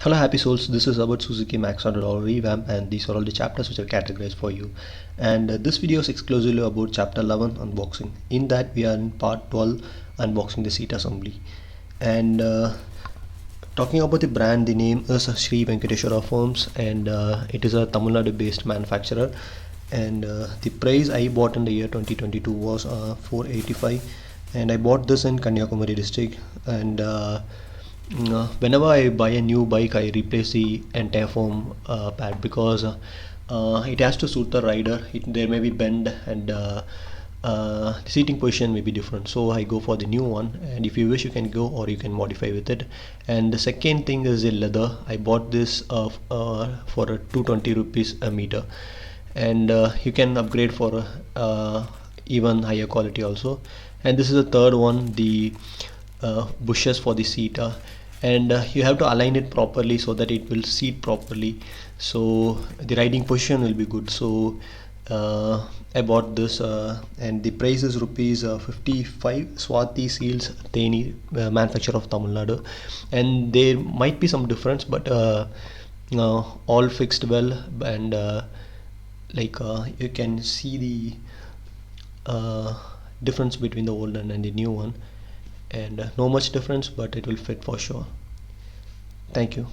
Hello happy souls, this is about Suzuki Max or Revamp, and these are all the chapters which are categorized for you. And this video is exclusively about chapter 11 unboxing. In that we are in part 12 unboxing the seat assembly. And talking about the brand, the name is Sri Venkateshwara Firms, and it is a Tamil Nadu based manufacturer. And the price I bought in the year 2022 was 485, and I bought this in Kanyakumari district. And whenever I buy a new bike, I replace the entire foam pad because it has to suit the rider. There may be bend, and the seating position may be different, so I go for the new one. And if you wish, you can go or you can modify with it. And the second thing is the leather. I bought this for 220 rupees a meter, and you can upgrade for even higher quality also. And this is the third one, the bushes for the seat, and you have to align it properly so that it will seat properly, so the riding position will be good. So I bought this, and the price is rupees 55. Swati Seals Theni, manufacturer of Tamil Nadu, and there might be some difference, but all fixed well. And you can see the difference between the old and the new one, and no much difference, but it will fit for sure. Thank you.